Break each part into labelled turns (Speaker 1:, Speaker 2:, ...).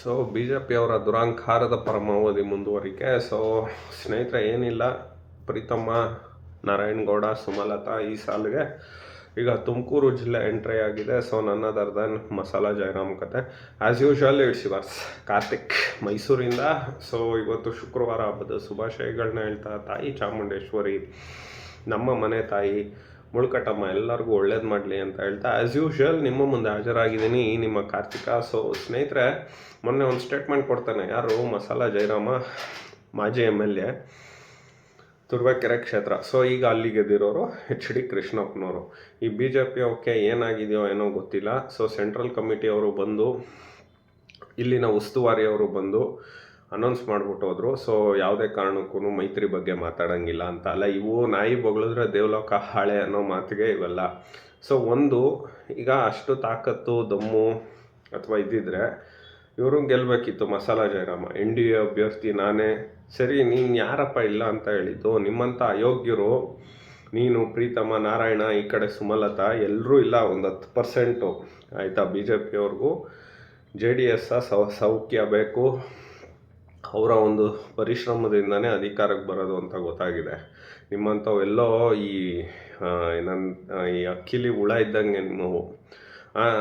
Speaker 1: So B J ಪಿಯವರ ದುರಾಂಕಾರದ ಪರಮಾವಧಿ ಮುಂದುವರಿಕೆ. So ಸ್ನೇಹಿತರೆ, ಏನಿಲ್ಲ, ಪ್ರೀತಮ್ಮ, ನಾರಾಯಣಗೌಡ, ಸುಮಲತಾ ಈ ಸಾಲಿಗೆ ಈಗ ತುಮಕೂರು ಜಿಲ್ಲೆ ಎಂಟ್ರಿ ಆಗಿದೆ. ಸೊ ನನ್ನದರ್ದನ್ ಮಸಾಲಾ ಜಯರಾಮ್ ಕತೆ as usual it's yours Karthik ಮೈಸೂರಿಂದ. ಸೊ ಇವತ್ತು ಶುಕ್ರವಾರ ಹಬ್ಬದ ಶುಭಾಶಯಗಳನ್ನ ಹೇಳ್ತಾ ತಾಯಿ ಚಾಮುಂಡೇಶ್ವರಿ, ನಮ್ಮ ಮನೆ ತಾಯಿ ಮುಳ್ಕಟ್ಟಮ್ಮ ಎಲ್ಲರಿಗೂ ಒಳ್ಳೇದು ಮಾಡಲಿ ಅಂತ ಹೇಳ್ತಾ ಆ್ಯಸ್ ಯೂಶುವಲ್ ನಿಮ್ಮ ಮುಂದೆ ಹಾಜರಾಗಿದ್ದೀನಿ, ನಿಮ್ಮ ಕಾರ್ತಿಕ. ಸೊ ಸ್ನೇಹಿತರೆ, ಮೊನ್ನೆ ಒಂದು ಸ್ಟೇಟ್ಮೆಂಟ್ ಕೊಡ್ತಾನೆ, ಯಾರು ಮಸಾಲಾ ಜಯರಾಮ, ಮಾಜಿ MLA ತುರುವೇಕೆರೆ ಕ್ಷೇತ್ರ. ಸೊ ಈಗ ಅಲ್ಲಿ ಗೆದ್ದಿರೋರು HD ಕೃಷ್ಣಪ್ಪನವರು. ಈ BJP ಅವಕ್ಕೆ ಏನಾಗಿದೆಯೋ ಏನೋ ಗೊತ್ತಿಲ್ಲ. ಸೊ ಸೆಂಟ್ರಲ್ ಕಮಿಟಿಯವರು ಬಂದು, ಇಲ್ಲಿನ ಉಸ್ತುವಾರಿಯವರು ಬಂದು ಅನೌನ್ಸ್ ಮಾಡಿಬಿಟ್ಟು ಹೋದರು. ಸೊ ಯಾವುದೇ ಕಾರಣಕ್ಕೂ ಮೈತ್ರಿ ಬಗ್ಗೆ ಮಾತಾಡೋಂಗಿಲ್ಲ ಅಂತ. ಅಲ್ಲ, ಇವು ನಾಯಿ ಬೊಗಳಿದ್ರೆ ದೇವಲೋಕ ಹಾಳೆ ಅನ್ನೋ ಮಾತಿಗೆ ಇವೆಲ್ಲ. ಸೊ ಒಂದು, ಈಗ ಅಷ್ಟು ತಾಕತ್ತು ದಮ್ಮು ಅಥವಾ ಇದ್ದಿದ್ರೆ ಇವರು ಗೆಲ್ಲಬೇಕಿತ್ತು. ಮಸಾಲಾ ಜಯರಾಮ NDA ಅಭ್ಯರ್ಥಿ ನಾನೇ, ಸರಿ ನೀನು ಯಾರಪ್ಪ ಇಲ್ಲ ಅಂತ ಹೇಳಿದ್ದು? ನಿಮ್ಮಂಥ ಅಯೋಗ್ಯರು, ನೀನು, ಪ್ರೀತಮ್ಮ, ನಾರಾಯಣ, ಈ ಕಡೆ ಸುಮಲತಾ ಎಲ್ಲರೂ ಇಲ್ಲ, ಒಂದು 10% ಆಯಿತಾ. BJP ಅವ್ರಿಗೂ JDS ಸೌಖ್ಯ ಬೇಕು, ಅವರ ಒಂದು ಪರಿಶ್ರಮದಿಂದನೇ ಅಧಿಕಾರಕ್ಕೆ ಬರೋದು ಅಂತ ಗೊತ್ತಾಗಿದೆ. ನಿಮ್ಮಂಥವೆಲ್ಲೋ ಈ ಅಕ್ಕಿಲಿ ಹುಳ ಇದ್ದಂಗೆ ನೀವು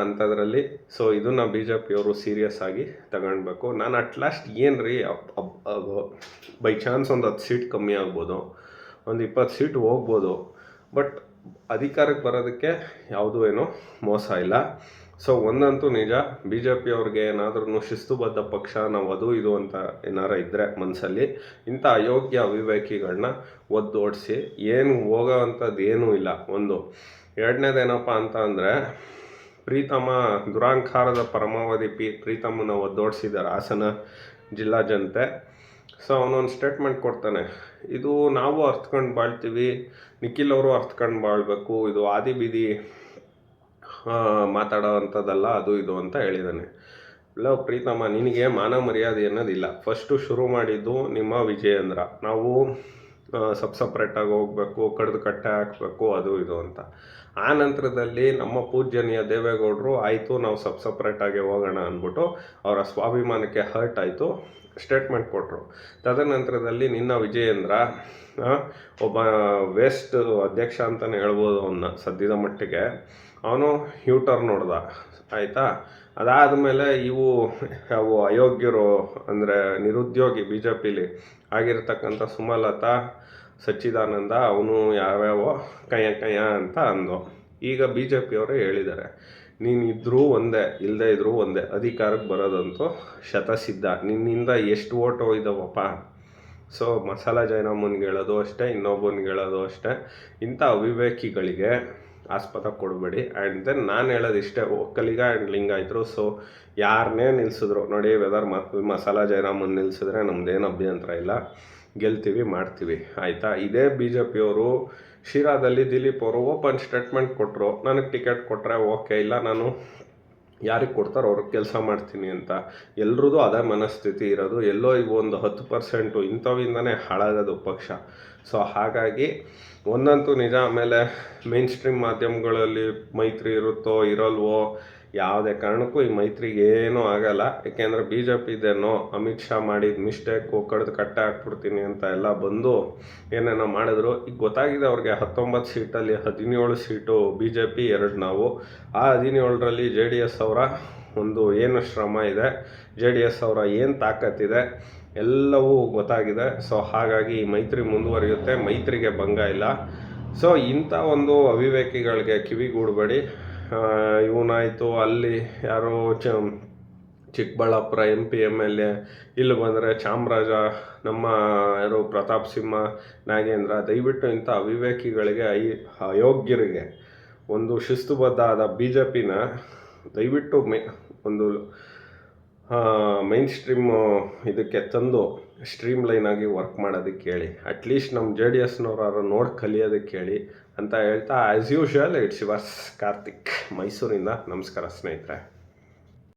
Speaker 1: ಅಂಥದ್ರಲ್ಲಿ. ಸೊ ಇದನ್ನು BJP ಅವರು ಸೀರಿಯಸ್ ಆಗಿ ತಗೊಳ್ಬೇಕು. ನಾನು ಅಟ್ಲಾಸ್ಟ್ ಏನು ರೀ, ಬೈ ಚಾನ್ಸ್ ಒಂದು 10 ಸೀಟ್ ಕಮ್ಮಿ ಆಗ್ಬೋದು, ಒಂದು 20 ಸೀಟ್ ಹೋಗ್ಬೋದು, ಬಟ್ ಅಧಿಕಾರಕ್ಕೆ ಬರೋದಕ್ಕೆ ಯಾವುದೂ ಏನೋ ಮೋಸ ಇಲ್ಲ. ಸೊ ಒಂದಂತೂ ನಿಜ, BJP ಅವ್ರಿಗೆ ಏನಾದ್ರೂ ಶಿಸ್ತುಬದ್ಧ ಪಕ್ಷ, ನಾವು ಅದು ಇದು ಅಂತ ಏನಾರ ಇದ್ದರೆ ಮನಸ್ಸಲ್ಲಿ, ಇಂಥ ಅಯೋಗ್ಯ ಅವಿವೇಕಿಗಳನ್ನ ಒದ್ದೋಡಿಸಿ ಏನು ಹೋಗೋ ಅಂಥದ್ದು ಏನೂ ಇಲ್ಲ. ಒಂದು ಎರಡನೇದೇನಪ್ಪ ಅಂತ ಅಂದರೆ, ಪ್ರೀತಮ್ಮ ದುರಾಂಕಾರದ ಪರಮಾವಧಿ ಪ್ರೀತಮ್ಮನ ಒದ್ದೋಡಿಸಿದ್ದಾರೆ ಹಾಸನ ಜಿಲ್ಲಾ ಜನತೆ. ಸೊ ಅವನೊಂದು ಸ್ಟೇಟ್ಮೆಂಟ್ ಕೊಡ್ತಾನೆ, ಇದು ನಾವು ಅರ್ಥಕೊಂಡು ಬಾಳ್ತೀವಿ, ನಿಖಿಲ್ ಅವರು ಅರ್ಥಕೊಂಡು ಬಾಳ್ಬೇಕು, ಇದು ಆದಿ ಬೀದಿ ಮಾತಾಡೋ ಅಂಥದ್ದಲ್ಲ, ಅದು ಇದು ಅಂತ ಹೇಳಿದ್ದಾನೆ. ಇಲ್ಲ ಪ್ರೀತಮ್ಮ, ನಿನಗೆ ಮಾನ ಮರ್ಯಾದೆ ಅನ್ನೋದಿಲ್ಲ. ಫಸ್ಟು ಶುರು ಮಾಡಿದ್ದು ನಿಮ್ಮ ವಿಜಯೇಂದ್ರ, ನಾವು ಸಪ್ರೇಟಾಗಿ ಹೋಗಬೇಕು, ಕಡ್ದು ಕಟ್ಟೆ ಹಾಕಬೇಕು, ಅದು ಇದು ಅಂತ. ಆ ನಂತರದಲ್ಲಿ ನಮ್ಮ ಪೂಜ್ಯನೀಯ ದೇವೇಗೌಡರು, ಆಯಿತು ನಾವು ಸಪ್ರೇಟಾಗಿ ಹೋಗೋಣ ಅಂದ್ಬಿಟ್ಟು ಅವರ ಸ್ವಾಭಿಮಾನಕ್ಕೆ ಹರ್ಟ್ ಆಯಿತು, ಸ್ಟೇಟ್ಮೆಂಟ್ ಕೊಟ್ಟರು. ತದನಂತರದಲ್ಲಿ ನಿನ್ನ ವಿಜಯೇಂದ್ರ ಒಬ್ಬ ವೇಸ್ಟ್ ಅಧ್ಯಕ್ಷ ಅಂತಲೇ ಹೇಳ್ಬೋದು ಅವನ್ನ ಸದ್ಯದ ಮಟ್ಟಿಗೆ. ಅವನು ಟರ್ನ್ ನೋಡ್ದ, ಆಯಿತಾ. ಅದಾದಮೇಲೆ ಅವು ಅಯೋಗ್ಯರು ಅಂದರೆ ನಿರುದ್ಯೋಗಿ BJPಲಿ ಆಗಿರ್ತಕ್ಕಂಥ ಸುಮಲತಾ, ಸಚ್ಚಿದಾನಂದ, ಅವನು ಯಾವ್ಯಾವೋ ಕಯ್ಯ ಅಂತ ಅಂದು. ಈಗ BJP ಅವರೇ ಹೇಳಿದ್ದಾರೆ, ನೀನು ಇದ್ರೂ ಒಂದೇ, ಇಲ್ಲದೇ ಇದ್ರೂ ಒಂದೇ, ಅಧಿಕಾರಕ್ಕೆ ಬರೋದಂತೂ ಶತಸಿದ್ಧ. ನಿನ್ನಿಂದ ಎಷ್ಟು ಓಟ್ ಹೋಯ್ದವಪ್ಪ. ಸೊ ಮಸಾಲಾ ಜಯರಾಮನ್ಗೆ ಹೇಳೋದು ಅಷ್ಟೇ, ಇನ್ನೊಬ್ಬನಿಗೆ ಹೇಳೋದು ಅಷ್ಟೇ, ಇಂಥ ಅವಿವೇಕಿಗಳಿಗೆ ಆಸ್ಪದ ಕೊಡಬೇಡಿ. ಆ್ಯಂಡ್ ದೆನ್ ನಾನು ಹೇಳೋದಿಷ್ಟೇ, ಒಕ್ಕಲಿಗ ಆ್ಯಂಡ್ ಲಿಂಗಾಯತರು. ಸೊ ಯಾರನ್ನೇ ನಿಲ್ಲಿಸಿದ್ರು ನೋಡಿ, ವೆದರ್ ಮಸಾಲಾ ಜಯರಾಮನ್ ನಿಲ್ಲಿಸಿದ್ರೆ ನಮ್ದೇನು ಅಭ್ಯಂತರ ಇಲ್ಲ, ಗೆಲ್ತೀವಿ, ಮಾಡ್ತೀವಿ, ಆಯಿತಾ. ಇದೇ BJP ಅವರು ಶಿರಾದಲ್ಲಿ ದಿಲೀಪ್ ಅವರು ಓಪನ್ ಸ್ಟೇಟ್ಮೆಂಟ್ ಕೊಟ್ಟರು, ನನಗೆ ಟಿಕೆಟ್ ಕೊಟ್ಟರೆ ಓಕೆ, ಇಲ್ಲ ನಾನು ಯಾರಿಗೆ ಕೊಡ್ತಾರೋ ಅವ್ರಿಗೆ ಕೆಲಸ ಮಾಡ್ತೀನಿ ಅಂತ. ಎಲ್ರದ್ದು ಅದೇ ಮನಸ್ಥಿತಿ ಇರೋದು. ಎಲ್ಲೋ ಈಗ ಒಂದು 10% ಇಂಥವಿಂದನೇ ಹಾಳಾಗೋದು ಪಕ್ಷ. ಸೊ ಹಾಗಾಗಿ ಒಂದಂತೂ ನಿಜ. ಆಮೇಲೆ ಮೇನ್ ಸ್ಟ್ರೀಮ್ ಮಾಧ್ಯಮಗಳಲ್ಲಿ ಮೈತ್ರಿ ಇರುತ್ತೋ ಇರಲ್ವೋ, ಯಾವುದೇ ಕಾರಣಕ್ಕೂ ಈ ಮೈತ್ರಿಗೆ ಏನೂ ಆಗಲ್ಲ. ಏಕೆಂದರೆ BJP ಇದೇನೋ ಅಮಿತ್ ಶಾ ಮಾಡಿದ ಮಿಸ್ಟೇಕು, ಕಡ್ದು ಕಟ್ಟೆ ಹಾಕ್ಬಿಡ್ತೀನಿ ಅಂತ ಎಲ್ಲ ಬಂದು ಏನೇನೋ ಮಾಡಿದ್ರು. ಈಗ ಗೊತ್ತಾಗಿದೆ ಅವ್ರಿಗೆ, 19 ಸೀಟಲ್ಲಿ 17 ಸೀಟು BJP, 2 ನಾವು. ಆ 17ರಲ್ಲಿ JDS ಅವರ ಒಂದು ಏನು ಶ್ರಮ ಇದೆ, JDS ಅವರ ಏನು ತಾಕತ್ತಿದೆ ಎಲ್ಲವೂ ಗೊತ್ತಾಗಿದೆ. ಸೊ ಹಾಗಾಗಿ ಮೈತ್ರಿ ಮುಂದುವರಿಯುತ್ತೆ, ಮೈತ್ರಿಗೆ ಭಂಗ ಇಲ್ಲ. ಸೊ ಇಂಥ ಒಂದು ಅವಿವೇಕಿಗಳಿಗೆ ಕಿವಿಗೂಡಬೇಡಿ. ಇವನಾಯಿತು, ಅಲ್ಲಿ ಯಾರೋ ಚಿಕ್ಕಬಳ್ಳಾಪುರ MP MLA, ಇಲ್ಲಿ ಬಂದರೆ ಚಾಮರಾಜ ನಮ್ಮ ಯಾರೋ ಪ್ರತಾಪ್ ಸಿಂಹ, ನಾಗೇಂದ್ರ. ದಯವಿಟ್ಟು ಇಂಥ ಅವಿವೇಕಿಗಳಿಗೆ, ಅಯೋಗ್ಯರಿಗೆ ಒಂದು ಶಿಸ್ತುಬದ್ಧ ಆದ BJPನ ದಯವಿಟ್ಟು ಒಂದು ಮೈನ್ ಸ್ಟ್ರೀಮ್ ಇದಕ್ಕೆ ತಂದು ಸ್ಟ್ರೀಮ್ ಲೈನ್ ಆಗಿ ವರ್ಕ್ ಮಾಡೋದಕ್ಕೆ ಹೇಳಿ. ಅಟ್ಲೀಸ್ಟ್ ನಮ್ಮ JDSನವ್ರು ನೋಡಿ ಕಲಿಯೋದಕ್ಕೆ ಹೇಳಿ ಅಂತ ಹೇಳ್ತಾ as usual it's yours Karthik ಮೈಸೂರಿಂದ. ನಮಸ್ಕಾರ ಸ್ನೇಹಿತರೆ.